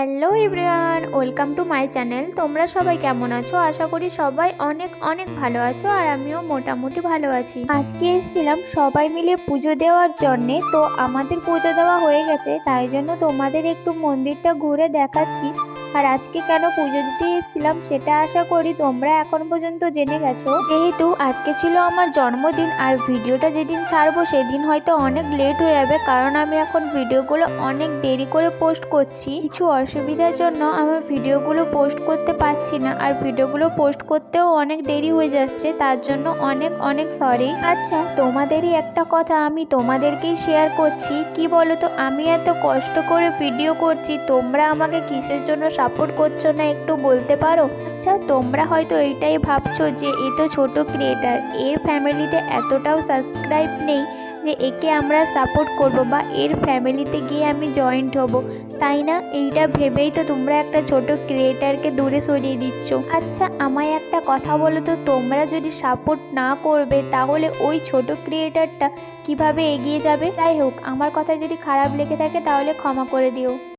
Hello everyone, welcome to my channel. তোমরা সবাই কেমন আছো? আশা করি সবাই অনেক অনেক ভালো আছো, আর আমিও মোটামুটি ভালো আছি। আজকে এসেছিলাম সবাই মিলে পুজো দেওয়ার জন্যে। তো আমাদের পুজো দেওয়া হয়ে গেছে, তাই জন্য তোমাদের একটু মন্দিরটা ঘুরে দেখাচ্ছি। আর আজকে কেন পুজো দিতে এসেছিলাম সেটা আশা করি তোমরা এখন পর্যন্ত জেনে গেছো। যেহেতু আজকে ছিল আমার জন্মদিন, আর ভিডিওটা যেদিন ছাড়বো সেদিন হয়তো অনেক লেট হয়ে যাবে, কারণ আমি এখন ভিডিওগুলো অনেক দেরি করে পোস্ট করছি। কিছু অসুবিধার জন্য আমার ভিডিওগুলো পোস্ট করতে পারছি না, আর ভিডিওগুলো পোস্ট করতেও অনেক দেরি হয়ে যাচ্ছে, তার জন্য অনেক অনেক সরি। আচ্ছা, তোমাদেরই একটা কথা আমি তোমাদেরকেই শেয়ার করছি। কি বলো তো, আমি এত কষ্ট করে ভিডিও করছি, তোমরা আমাকে কিসের জন্য সাপোর্ট করছো না একটু বলতে পারো? আচ্ছা, তোমরা হয়তো এইটাই ভাবছো যে এ তো ছোট ক্রিয়েটার, এর ফ্যামিলিতে এতটাও সাবস্ক্রাইব নেই যে একে আমরা সাপোর্ট করব বা এর ফ্যামিলিতে গিয়ে আমি জয়েন্ট হব, তাই না? এইটা ভেবেই তো তোমরা একটা ছোট ক্রিয়েটারকে দূরে সরিয়ে দিচ্ছ। আচ্ছা, আমায় একটা কথা বলো তো, তোমরা যদি সাপোর্ট না করবে তাহলে ওই ছোট ক্রিয়েটারটা কিভাবে এগিয়ে যাবে? যাই হোক, আমার কথা যদি খারাপ লেগে থাকে তাহলে ক্ষমা করে দিও।